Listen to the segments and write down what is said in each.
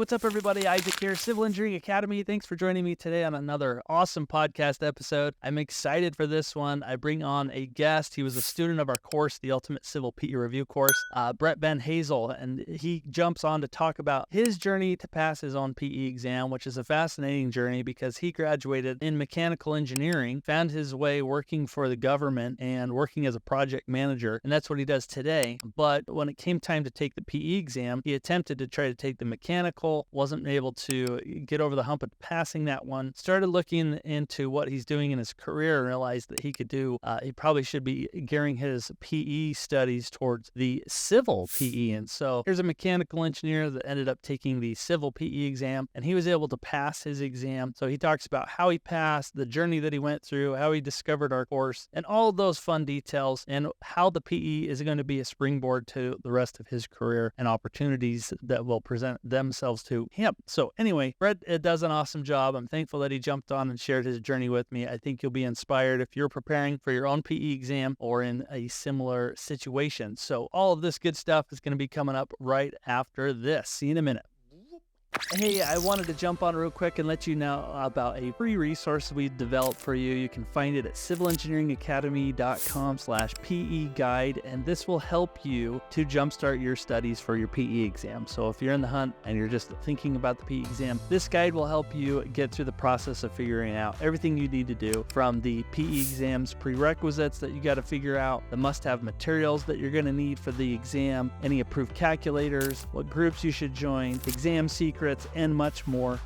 what's up, everybody? Isaac here, Civil Engineering Academy. Thanks for joining me today on another awesome podcast episode. I'm excited for this one. I bring on a guest. He was a student of our course, the Ultimate Civil PE Review course, Brett Ben Hazel, and he jumps on to talk about his journey to pass his own PE exam, which is a fascinating journey because he graduated in mechanical engineering, found his way working for the government and working as a project manager, and that's what he does today. But when it came time to take the PE exam, he attempted to try to take the mechanical, wasn't able to get over the hump of passing that one, started looking into what he's doing in his career and realized that he probably should be gearing his PE studies towards the civil PE. And so here's a mechanical engineer that ended up taking the civil PE exam, and he was able to pass his exam. So he talks about how he passed, the journey that he went through, how he discovered our course, and all of those fun details, and how the PE is going to be a springboard to the rest of his career and opportunities that will present themselves to him. So anyway, Brett does an awesome job. I'm thankful that he jumped on and shared his journey with me. I think you'll be inspired if you're preparing for your own PE exam or in a similar situation. So all of this good stuff is going to be coming up right after this. See you in a minute. Hey, I wanted to jump on real quick and let you know about a free resource we developed for you. You can find it at civilengineeringacademy.com/PE guide, and this will help you to jumpstart your studies for your PE exam. So if you're in the hunt and you're just thinking about the PE exam, this guide will help you get through the process of figuring out everything you need to do, from the PE exam's prerequisites that you got to figure out, the must-have materials that you're going to need for the exam, any approved calculators, what groups you should join, exam secrets, and much more.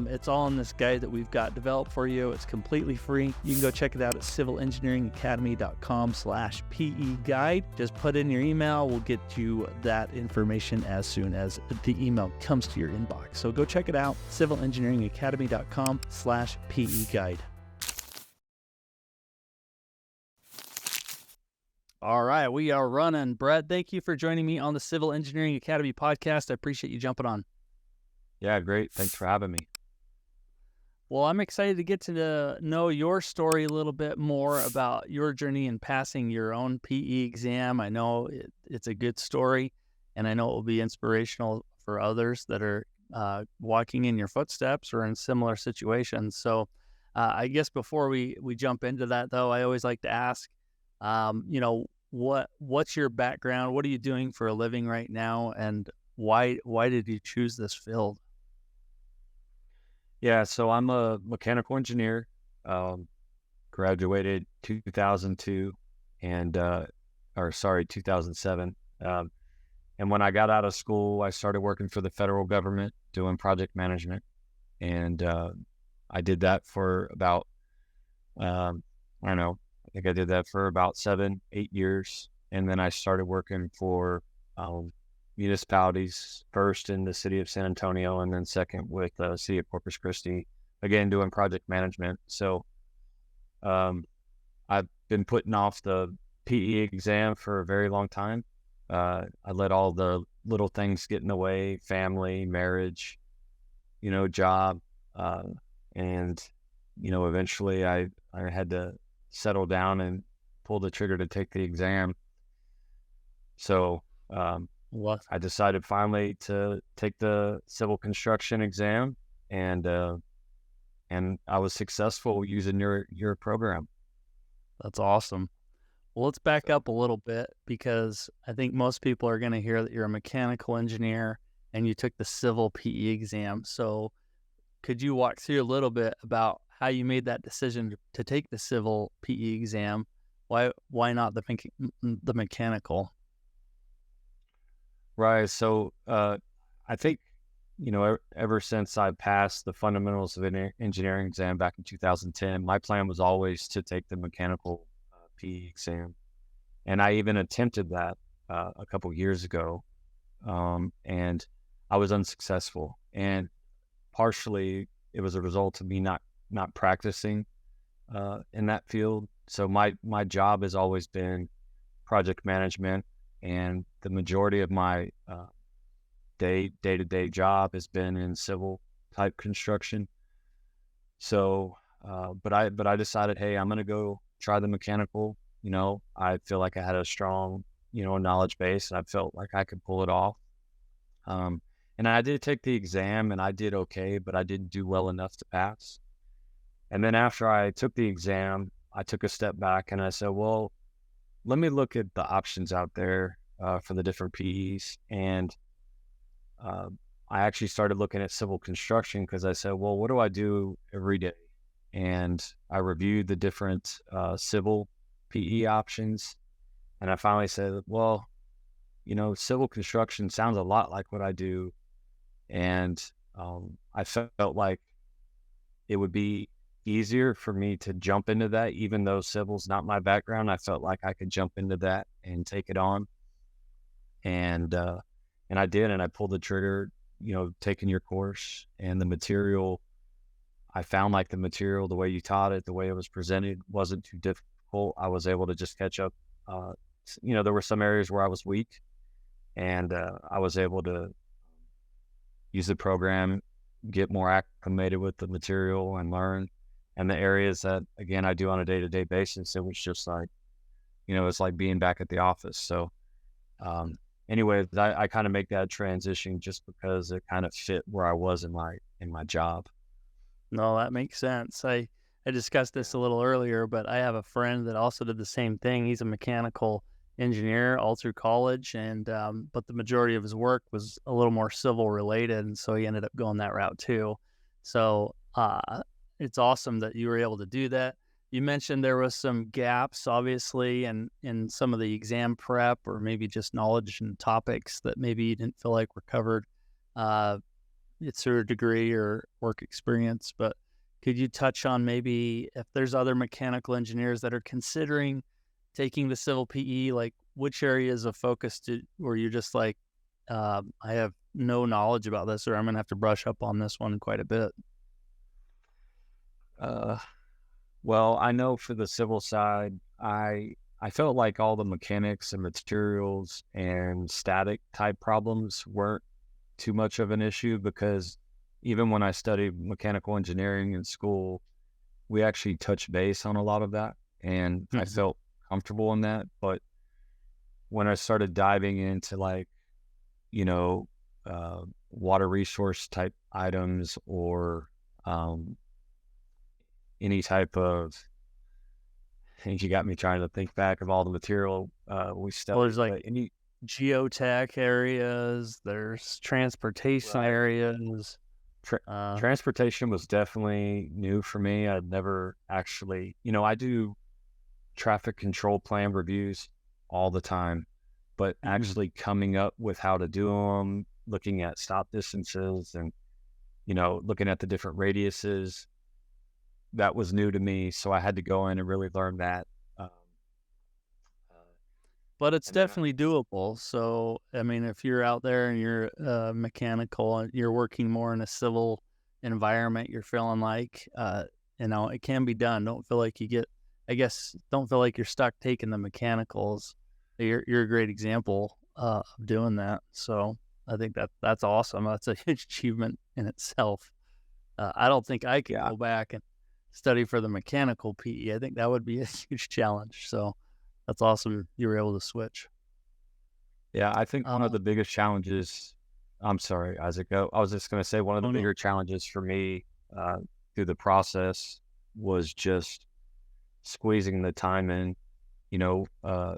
It's all in this guide that we've got developed for you. It's completely free. You can go check it out at civilengineeringacademy.com/PE guide. Just put in your email. We'll get you that information as soon as the email comes to your inbox. So go check it out, civilengineeringacademy.com/PE guide. All right, we are running. Brett, thank you for joining me on the Civil Engineering Academy podcast. I appreciate you jumping on. Yeah, great. Thanks for having me. Well, I'm excited to get to know your story a little bit more about your journey in passing your own PE exam. I know it's a good story, and I know it will be inspirational for others that are walking in your footsteps or in similar situations. So I guess before we jump into that, though, I always like to ask, what's your background? What are you doing for a living right now? And why did you choose this field? Yeah, so I'm a mechanical engineer, graduated 2002 2007. And when I got out of school, I started working for the federal government doing project management. And I did that for about, I think I did that for about 7-8 years. And then I started working for municipalities, first in the city of San Antonio and then second with the city of Corpus Christi, again doing project management. So I've been putting off the PE exam for a very long time. I let all the little things get in the way: family, marriage, job, and eventually I had to settle down and pull the trigger to take the exam. So I decided finally to take the civil construction exam, and I was successful using your program. That's awesome. Well, let's back up a little bit, because I think most people are going to hear that you're a mechanical engineer and you took the civil PE exam. So could you walk through a little bit about how you made that decision to take the civil PE exam? Why not the mechanical? Right. So I think, ever since I passed the fundamentals of engineering exam back in 2010, my plan was always to take the mechanical PE exam. And I even attempted that a couple years ago, and I was unsuccessful. And partially it was a result of me not practicing in that field. So my job has always been project management, and the majority of my day-to-day job has been in civil type construction. So, but I decided, hey, I'm going to go try the mechanical. I feel like I had a strong, knowledge base, and I felt like I could pull it off. And I did take the exam and I did okay, but I didn't do well enough to pass. And then after I took the exam, I took a step back and I said, well, let me look at the options out there for the different PEs. And uh, I actually started looking at civil construction because I said, well, what do I do every day? And I reviewed the different civil PE options. And I finally said, well, civil construction sounds a lot like what I do. And I felt like it would be easier for me to jump into that, even though civil's not my background. I felt like I could jump into that and take it on. And I did, and I pulled the trigger, taking your course and the material. I found like the material, the way you taught it, the way it was presented wasn't too difficult. I was able to just catch up. There were some areas where I was weak, and I was able to use the program, get more acclimated with the material and learn. And the areas that, again, I do on a day-to-day basis, it was just like, it's like being back at the office. So anyways, I kind of make that transition just because it kind of fit where I was in my job. No, that makes sense. I discussed this a little earlier, but I have a friend that also did the same thing. He's a mechanical engineer all through college, and but the majority of his work was a little more civil related, and so he ended up going that route too. So it's awesome that you were able to do that. You mentioned there was some gaps, obviously, in some of the exam prep, or maybe just knowledge and topics that maybe you didn't feel like were covered. It's through a degree or work experience, but could you touch on maybe if there's other mechanical engineers that are considering taking the civil PE, like which areas of focus were you just like, I have no knowledge about this, or I'm going to have to brush up on this one quite a bit? Uh, well, I know for the civil side, I felt like all the mechanics and materials and static type problems weren't too much of an issue because even when I studied mechanical engineering in school, we actually touched base on a lot of that, and I felt comfortable in that. But when I started diving into like, you know, water resource type items or any type of, I think you got me trying to think back of all the material we Well, studied. there's like But any geotech areas, there's transportation right, areas. transportation was definitely new for me. I'd never actually, I do traffic control plan reviews all the time, but Mhm. actually coming up with how to do them, looking at stop distances and, looking at the different radiuses, that was new to me. So I had to go in and really learn that. Um, uh, But it's and then, definitely doable. So, I mean, if you're out there and you're mechanical and you're working more in a civil environment, you're feeling like, it can be done. Don't feel like don't feel like you're stuck taking the mechanicals. You're a great example of doing that. So I think that's awesome. That's a huge achievement in itself. I don't think I could yeah, go back and study for the mechanical PE. I think that would be a huge challenge. So that's awesome you were able to switch. yeah, I think one of Uh, the biggest challenges, I'm sorry, Isaac, I was just going to say one of the oh, no. bigger challenges for me through the process was just squeezing the time in, you know, uh,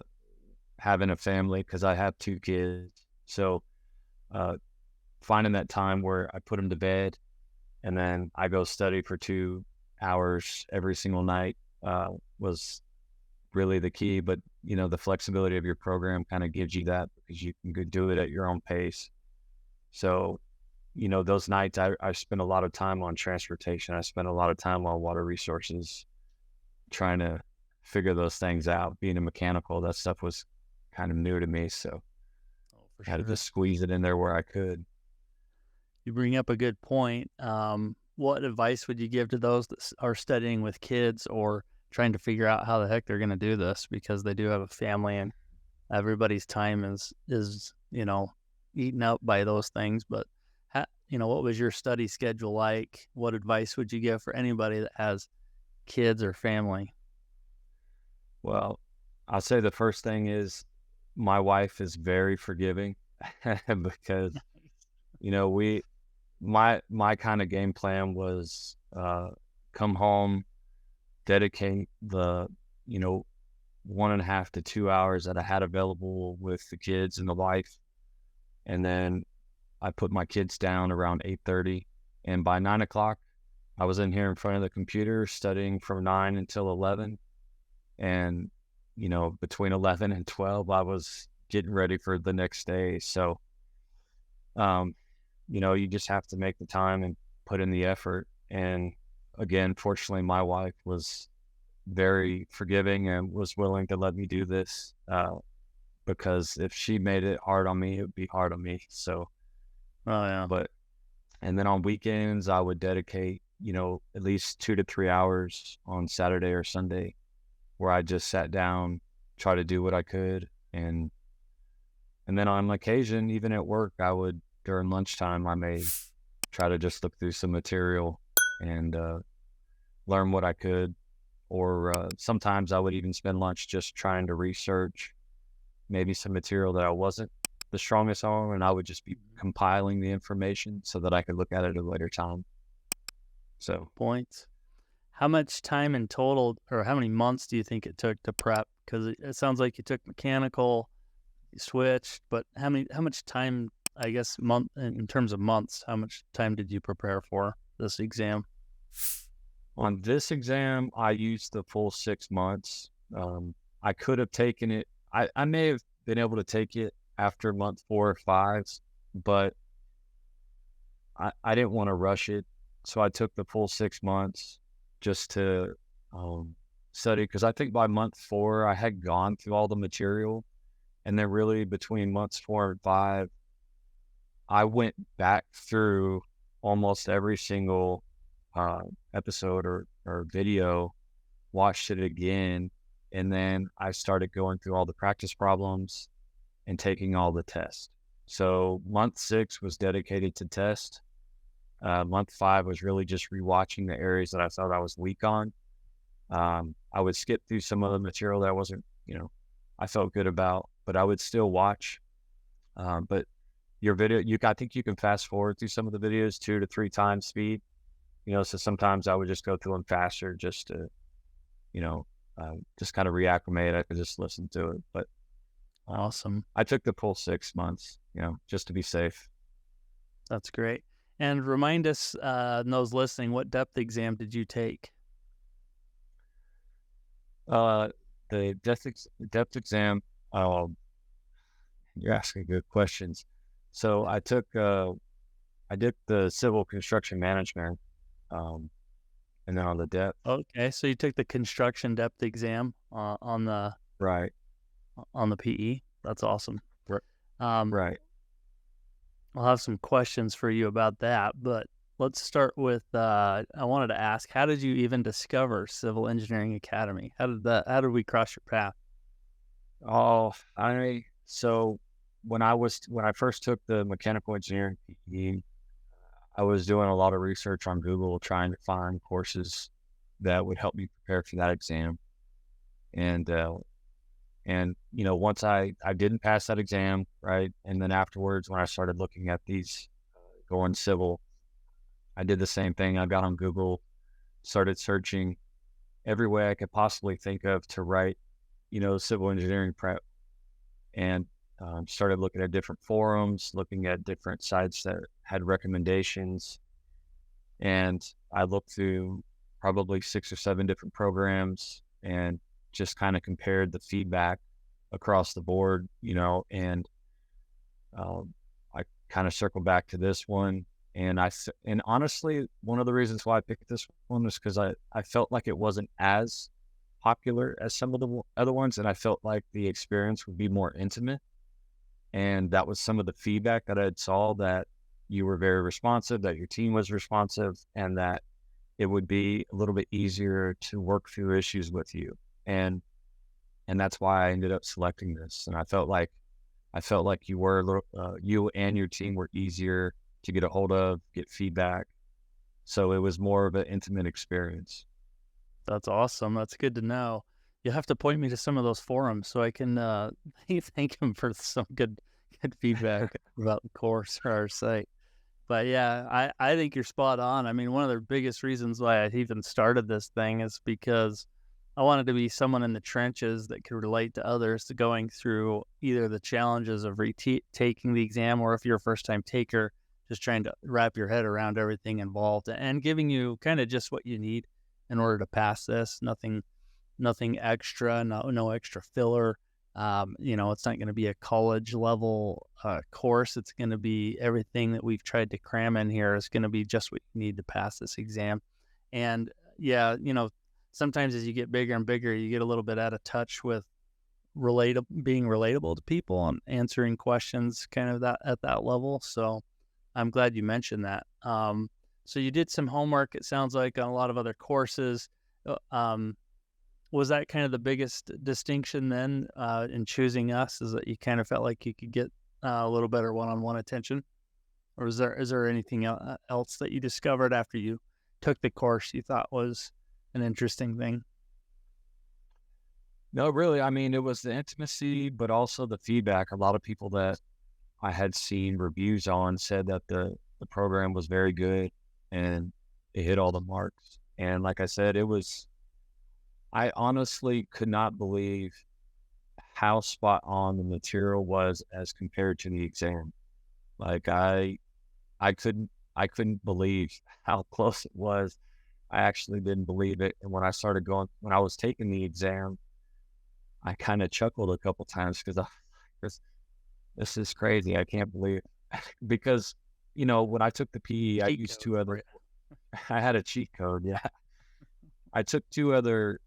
having a family because I have two kids. So uh, finding that time where I put them to bed and then I go study for 2 hours every single night was really the key. But, the flexibility of your program kind of gives you that because you can go do it at your own pace. So, those nights I spent a lot of time on transportation. I spent a lot of time on water resources, trying to figure those things out. Being a mechanical, that stuff was kind of new to me. So Oh, for I had to sure. just squeeze it in there where I could. You bring up a good point. What advice would you give to those that are studying with kids or trying to figure out how the heck they're going to do this because they do have a family and everybody's time is eaten up by those things? But what was your study schedule like? What advice would you give for anybody that has kids or family? Well, I'll say the first thing is my wife is very forgiving because my kind of game plan was come home, dedicate the, 1.5 to 2 hours that I had available with the kids and the wife. And then I put my kids down around 8:30. And by 9 o'clock, I was in here in front of the computer studying from 9 until 11. And, between 11 and 12, I was getting ready for the next day. So, um, you just have to make the time and put in the effort. And again, fortunately, my wife was very forgiving and was willing to let me do this, because if she made it hard on me, it would be hard on me. So, Oh yeah. but, and then on weekends, I would dedicate, at least 2 to 3 hours on Saturday or Sunday where I just sat down, try to do what I could. And then on occasion, even at work, I would, during lunchtime, I may try to just look through some material and learn what I could. Or sometimes I would even spend lunch just trying to research maybe some material that I wasn't the strongest on, and I would just be compiling the information so that I could look at it at a later time. So, Points. How much time in total, or how many months do you think it took to prep? Because it sounds like you took mechanical, you switched, but how much time, I guess, in terms of months, how much time did you prepare for this exam? on this exam, I used the full 6 months. I could have taken it. I may have been able to take it after month 4 or 5, but I didn't want to rush it. So I took the full 6 months just to study, because I think by month 4, I had gone through all the material. And then really between months 4 and 5, I went back through almost every single episode or video, watched it again, and then I started going through all the practice problems and taking all the tests. So month 6 was dedicated to test. Month 5 was really just rewatching the areas that I thought I was weak on. I would skip through some of the material that I wasn't, I felt good about, but I would still watch. But your video, I think you can fast forward through some of the videos 2 to 3 times speed. So sometimes I would just go through them faster just to, just kind of reacclimate. I could just listen to it. But Awesome. I took the full 6 months, just to be safe. That's great. And remind us, those listening, what depth exam did you take? The depth exam, you're asking good questions. So I did the civil construction management, and then on the depth. Okay, so you took the construction depth exam on the Right. PE. That's awesome. Right. Right. I'll have some questions for you about that, but let's start with, I wanted to ask, how did you even discover Civil Engineering Academy? How did we cross your path? So when I first took the mechanical engineering PE, I was doing a lot of research on Google trying to find courses that would help me prepare for that exam. And once I didn't pass that exam, right, and then afterwards when I started looking at these going civil, I did the same thing. I got on Google, started searching every way I could possibly think of to write, civil engineering prep, and started looking at different forums, looking at different sites that had recommendations. And I looked through probably 6 or 7 different programs and just kind of compared the feedback across the board, and I kind of circled back to this one. And and honestly, one of the reasons why I picked this one was because I felt like it wasn't as popular as some of the other ones, and I felt like the experience would be more intimate. And that was some of the feedback that I saw, that you were very responsive, that your team was responsive, and that it would be a little bit easier to work through issues with you. And that's why I ended up selecting this. And I felt like you were a little, you and your team were easier to get a hold of, get feedback. So it was more of an intimate experience. That's awesome. That's good to know. You'll have to point me to some of those forums so I can thank them for some good feedback about the course or our site. But yeah, I think you're spot on. I mean, one of the biggest reasons why I even started this thing is because I wanted to be someone in the trenches that could relate to others to going through either the challenges of taking the exam, or if you're a first time taker, just trying to wrap your head around everything involved and giving you kind of just what you need in order to pass this. Nothing extra, no extra filler. It's not going to be a college level course. It's going to be everything that we've tried to cram in here is going to be just what you need to pass this exam. And yeah, sometimes as you get bigger and bigger, you get a little bit out of touch with being relatable to people and answering questions kind of that at that level. So I'm glad you mentioned that. So you did some homework, it sounds like, on a lot of other courses. Was that kind of the biggest distinction then in choosing us, is that you kind of felt like you could get a little better one-on-one attention? Or is there anything else that you discovered after you took the course you thought was an interesting thing? No, really. I mean, it was the intimacy, but also the feedback. A lot of people that I had seen reviews on said that the program was very good and it hit all the marks. And like I said, I honestly could not believe how spot on the material was as compared to the exam. Like I couldn't believe how close it was. I actually didn't believe it. And when I was taking the exam, I kind of chuckled a couple times because this is crazy. I can't believe because when I took the PE, I Cheat used code two for other. you. I had a cheat code. Yeah, I took two other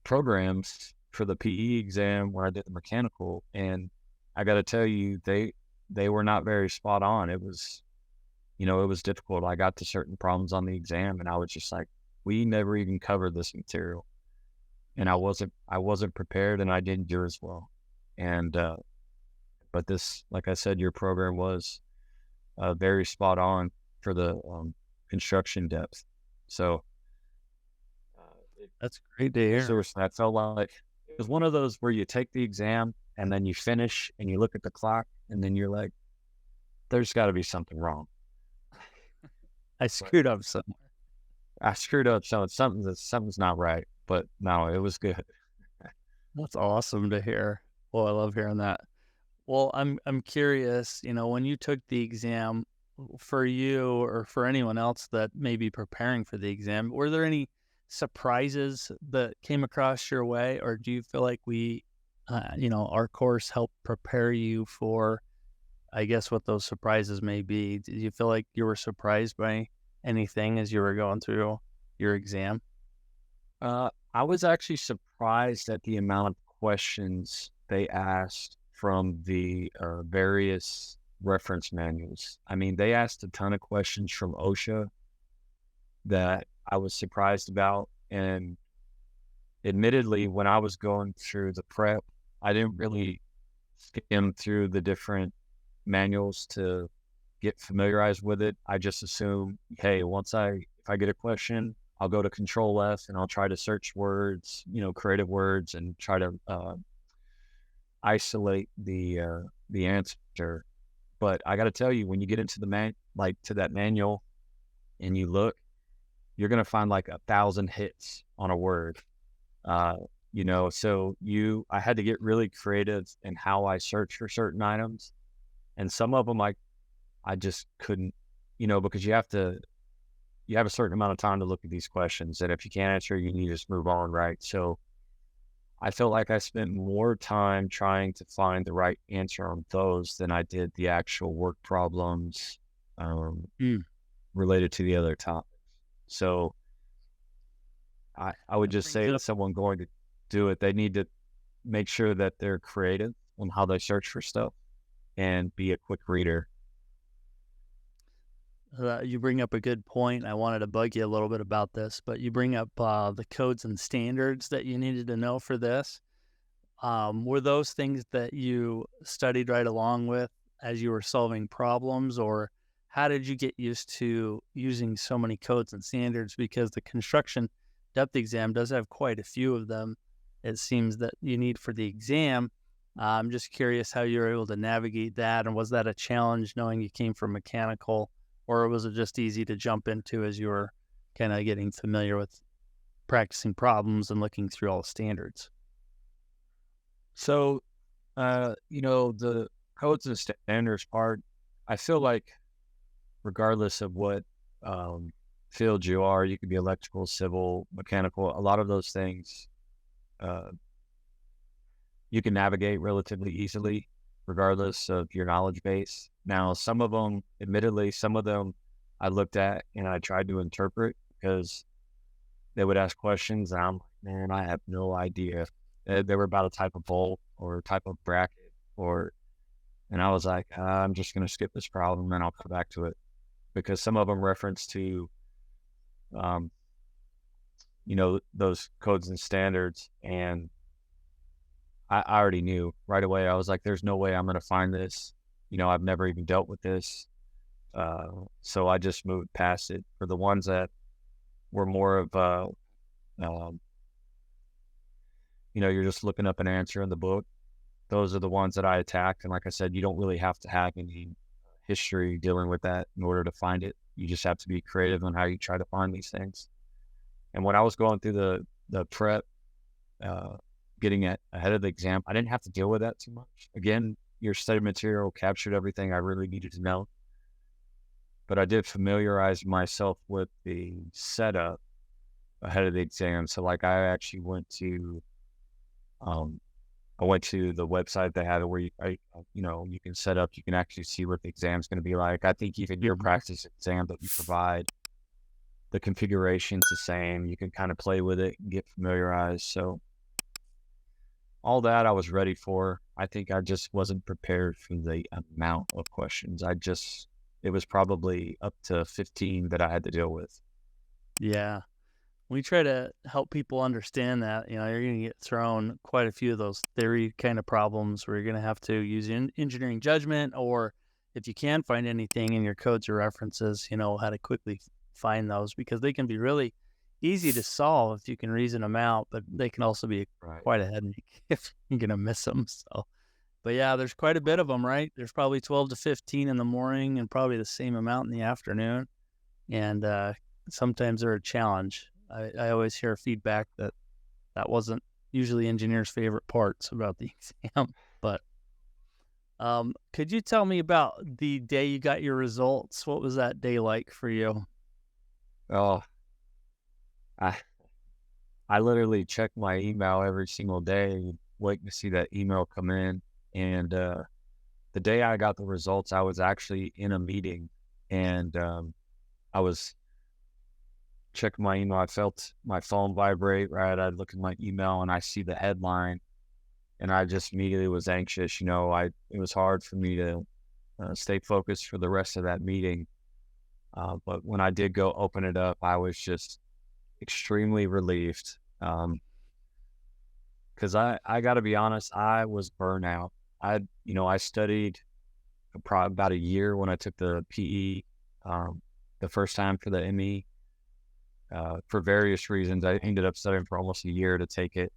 programs for the PE exam where I did the mechanical, and I got to tell you, they were not very spot on. It was difficult. I got to certain problems on the exam, and I was just like, we never even covered this material, and I wasn't prepared, and I didn't do as well. And but this, like I said, your program was very spot on for the construction depth. So it That's great to hear. seriously, I felt like it was one of those where you take the exam and then you finish and you look at the clock and then you're like, there's got to be something wrong. I screwed up somewhere. I screwed up, so something's not right. But no, it was good. That's awesome to hear. Well, I love hearing that. Well, I'm curious, when you took the exam, for you or for anyone else that may be preparing for the exam, were there any surprises that came across your way, or do you feel like our course helped prepare you for, I guess, what those surprises may be? Did you feel like you were surprised by anything as you were going through your exam? I was actually surprised at the amount of questions they asked from the various reference manuals. I mean, they asked a ton of questions from OSHA that I was surprised about. And admittedly, when I was going through the prep, I didn't really skim through the different manuals to get familiarized with it. I just assume, hey, if I get a question, I'll go to Control F and I'll try to search words, creative words, and try to isolate the answer. But I got to tell you, when you get into to that manual and you look, you're gonna find like 1,000 hits on a word. So I had to get really creative in how I search for certain items, and some of them I just couldn't, because you have a certain amount of time to look at these questions, and if you can't answer, you need to just move on, right? So I felt like I spent more time trying to find the right answer on those than I did the actual work problems related to the other topics. So I would That just brings say up to someone going to do it, they need to make sure that they're creative on how they search for stuff and be a quick reader. You bring up a good point. I wanted to bug you a little bit about this, but you bring up the codes and standards that you needed to know for this. Were those things that you studied right along with as you were solving problems, or how did you get used to using so many codes and standards? Because the construction depth exam does have quite a few of them, it seems, that you need for the exam. I'm just curious how you were able to navigate that, and was that a challenge knowing you came from mechanical, or was it just easy to jump into as you were kind of getting familiar with practicing problems and looking through all the standards? So, the codes and standards part, I feel like regardless of what um, field you are, you could be electrical, civil, mechanical, a lot of those things uh, you can navigate relatively easily, regardless of your knowledge base. Now, some of them, admittedly, some of them I looked at and I tried to interpret because they would ask questions, and I'm like, man, I have no idea. They were about a type of bolt or type of bracket, and I was like, I'm just going to skip this problem and I'll come back to it because some of them reference to, um, those codes and standards, and I already knew right away. I was like, there's no way I'm going to find this. I've never even dealt with this. So I just moved past it. For the ones that were more of, um, you're just looking up an answer in the book. Those are the ones that I attacked. And like I said, you don't really have to have any history dealing with that in order to find it. You just have to be creative on how you try to find these things. And when I was going through the prep, getting ahead of the exam, I didn't have to deal with that too much. Again, your study material captured everything I really needed to know, but I did familiarize myself with the setup ahead of the exam. So like um, I went to the website they had where you can set up, you can actually see what the exam's going to be like. I think even your practice exam that you provide, the configuration's the same. You can kind of play with it and get familiarized. So all that I was ready for. I think I just wasn't prepared for the amount of questions. It was probably up to 15 that I had to deal with. Yeah. We try to help people understand that, you're going to get thrown quite a few of those theory kind of problems where you're going to have to use engineering judgment, or if you can find anything in your codes or references, how to quickly find those, because they can be really easy to solve if you can reason them out, but they can also be Right. quite a headache if you're going to miss them. So, but yeah, there's quite a bit of them, right? There's probably 12 to 15 in the morning and probably the same amount in the afternoon. And sometimes they're a challenge. I always hear feedback that wasn't usually engineers' favorite parts about the exam. But could you tell me about the day you got your results? What was that day like for you? Oh, I I literally check my email every single day, waiting to see that email come in. And the day I got the results, I was actually in a meeting, and I was checking my email. I felt my phone vibrate, right? I look at my email and I see the headline, and I just immediately was anxious. It was hard for me to stay focused for the rest of that meeting. But when I did go open it up, I was just extremely relieved. Because I got to be honest, I was burnt out. I studied probably about a year when I took the PE the first time for the ME. For various reasons, I ended up studying for almost a year to take it.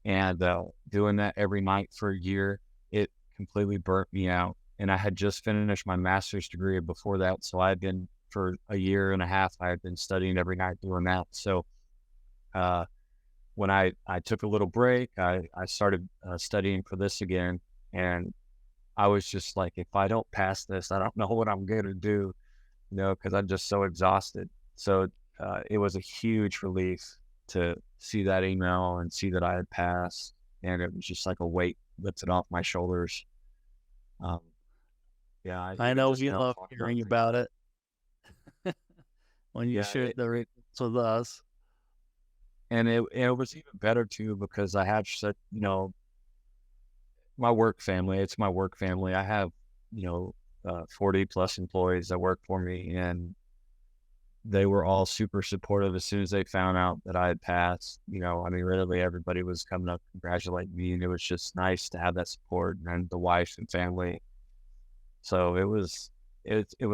And doing that every night for a year, it completely burnt me out. And I had just finished my master's degree before that. So for a year and a half, I had been studying every night doing that. So when I took a little break, I started studying for this again. And I was just like, if I don't pass this, I don't know what I'm going to do, because I'm just so exhausted. So it was a huge relief to see that email and see that I had passed. And it was just like a weight lifted off my shoulders. Yeah, I you can know just we now love talk hearing things. about it when you Yeah, share the results with us. and it was even better too because I have such, my work family. It's my work family. I have, 40 plus employees that work for me, and they were all super supportive as soon as they found out that I had passed. Literally everybody was coming up congratulating me, and it was just nice to have that support and the wife and family. So it was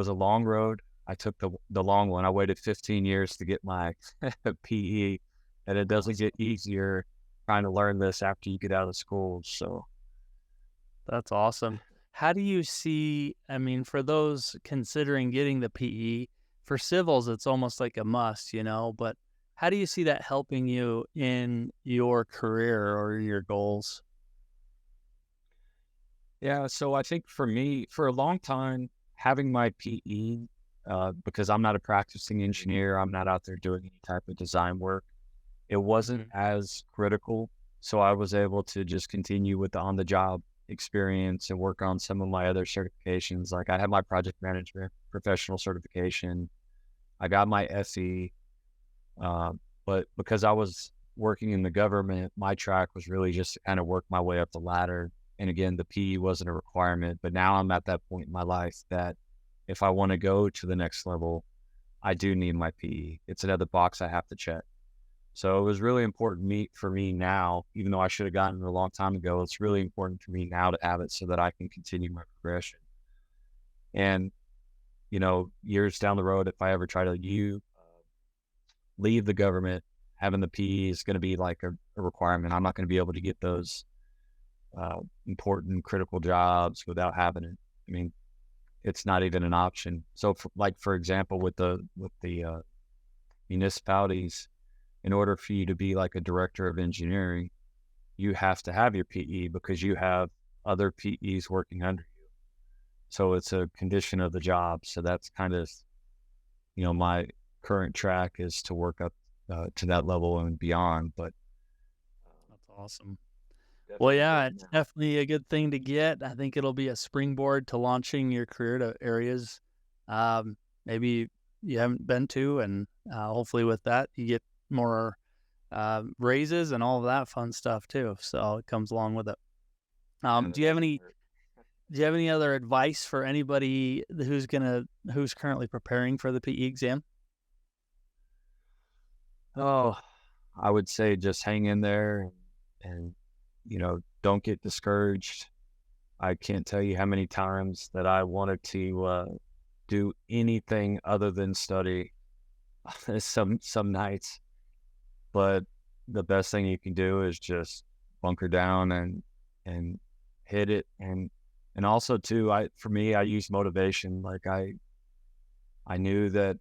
a long road. I took the long one. I waited 15 years to get my PE, and it doesn't get easier trying to learn this after you get out of school. So That's awesome. How do you see, I mean, for those considering getting the PE, for civils, it's almost like a must, but how do you see that helping you in your career or your goals? Yeah, so I think for me, for a long time, having my PE, because I'm not a practicing engineer, I'm not out there doing any type of design work, it wasn't Mhm. as critical. So I was able to just continue with the on the job experience and work on some of my other certifications. Like I had my project management professional certification, I got my SE, uh, but because I was working in the government, my track was really just to kind of work my way up the ladder. And again, the PE wasn't a requirement, but now I'm at that point in my life that if I want to go to the next level, I do need my PE. It's another box I have to check. So it was really important for me now, even though I should have gotten it a long time ago, it's really important for me now to have it so that I can continue my progression. And, years down the road, if I ever try to leave the government, having the PE is going to be like a requirement. I'm not going to be able to get those important critical jobs without having it. I mean, it's not even an option. So, for example, with the municipalities, in order for you to be like a director of engineering, you have to have your PE because you have other PEs working under you. So it's a condition of the job. So that's kind of, my current track is to work up to that level and beyond. But That's awesome. Well, definitely yeah, getting it's there. definitely a good thing to get. I think it'll be a springboard to launching your career to areas maybe you haven't been to, and hopefully with that you get more raises and all of that fun stuff too. So it comes along with it. Yeah, Do that you have doesn't any hurt. Do you have any other advice for anybody who's currently preparing for the PE exam? Oh, I would say just hang in there and don't get discouraged. I can't tell you how many times that I wanted to do anything other than study some nights, but the best thing you can do is just bunker down and hit it. And also too, for me, I use motivation. Like I knew that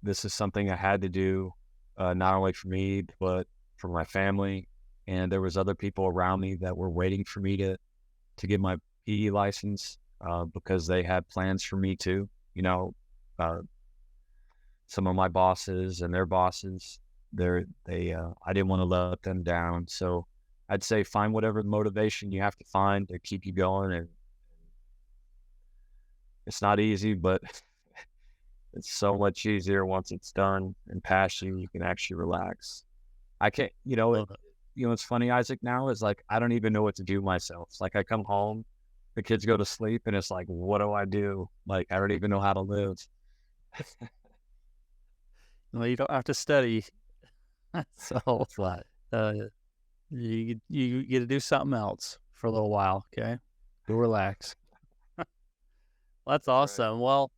this is something I had to do, not only for me but for my family, and there was other people around me that were waiting for me to get my PE license, because they had plans for me too. Uh, some of my bosses and their bosses, I didn't want to let them down. So I'd say find whatever motivation you have to find to keep you going. And it's not easy, but it's so much easier once it's done and passion. You can actually relax. I can't, Love it. it's funny, Isaac. Now is like I don't even know what to do myself. Like I come home, the kids go to sleep, and it's like, what do I do? Like I don't even know how to live. Well, you don't have to study, so That's right. uh, you get to do something else for a little while. Okay, go relax. That's That's right. awesome. Well,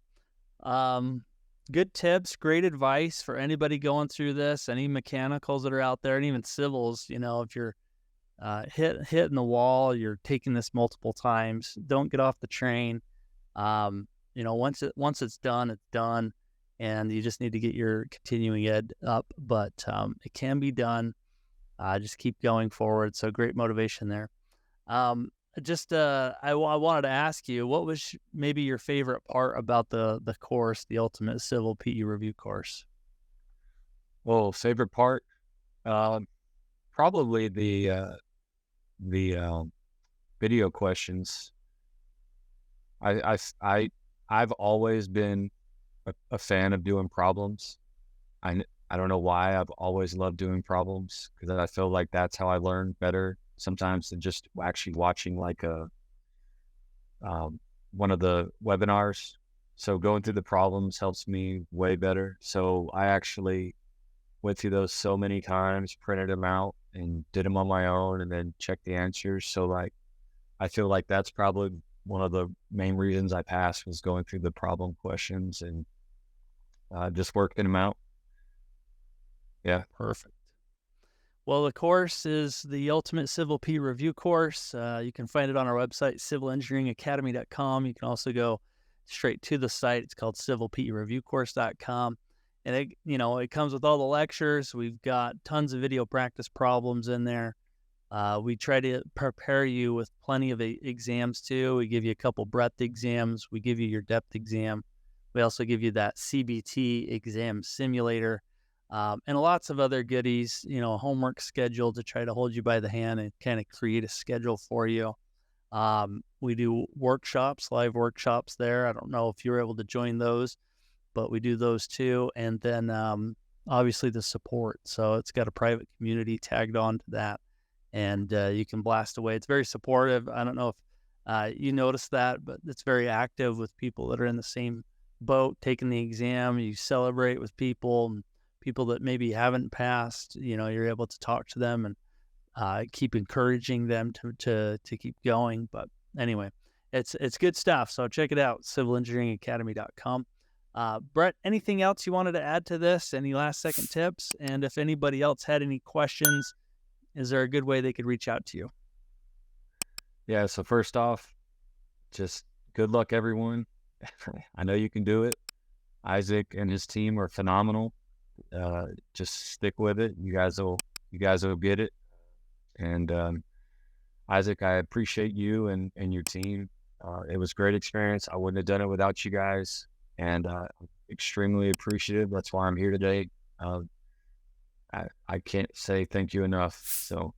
um, good tips, great advice for anybody going through this. Any mechanicals that are out there, and even civils. If you're hitting the wall, you're taking this multiple times. Don't get off the train. Once it's done, it's done, and you just need to get your continuing ed up. But it can be done. Just keep going forward. So great motivation there. I wanted to ask you, what was maybe your favorite part about the course, the Ultimate Civil PE Review course? Well, favorite part, um, probably the video questions. I, I, I, I've always been a fan of doing problems. I don't know why I've always loved doing problems because I feel like that's how I learn better sometimes than just actually watching like one of the webinars. So going through the problems helps me way better. So I actually went through those so many times, printed them out and did them on my own and then checked the answers. So like, I feel like that's probably one of the main reasons I passed was going through the problem questions and just working them out. Yeah. Perfect. Well, the course is the Ultimate Civil PE Review course. You can find it on our website, civilengineeringacademy.com. You can also go straight to the site. It's called civilpereviewcourse.com. And it comes with all the lectures. We've got tons of video practice problems in there. We try to prepare you with plenty of exams too. We give you a couple breadth exams. We give you your depth exam. We also give you that CBT exam simulator, and lots of other goodies, a homework schedule to try to hold you by the hand and kind of create a schedule for you. We do workshops, live workshops there. I don't know if you were able to join those, but we do those too. And then obviously the support. So it's got a private community tagged on to that, and you can blast away. It's very supportive. I don't know if you noticed that, but it's very active with people that are in the same boat taking the exam. You celebrate with people that maybe haven't passed. You're able to talk to them and keep encouraging them to keep going. But anyway, it's good stuff. So check it out, civilengineeringacademy.com. Brett, anything else you wanted to add to this? Any last second tips? And if anybody else had any questions, is there a good way they could reach out to you? Yeah. So first off, just good luck, everyone. I know you can do it. Isaac and his team are phenomenal. Just stick with it. You guys will get it. And Isaac, I appreciate you and your team. It was a great experience. I wouldn't have done it without you guys, and I'm extremely appreciative. That's why I'm here today. I can't say thank you enough. So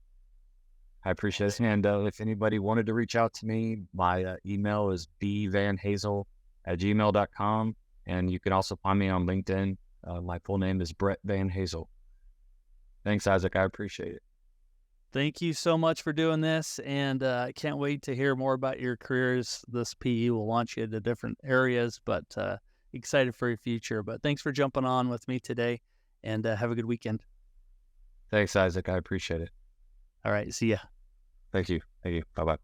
I appreciate it. And if anybody wanted to reach out to me, my email is bvanhazel@gmail.com. And you can also find me on LinkedIn. My full name is Brett Van Hazel. Thanks, Isaac. I appreciate it. Thank you so much for doing this, and I can't wait to hear more about your careers. This PE will launch you into different areas, but excited for your future. But thanks for jumping on with me today, and have a good weekend. Thanks, Isaac. I appreciate it. All right, see ya. Thank you. Bye-bye.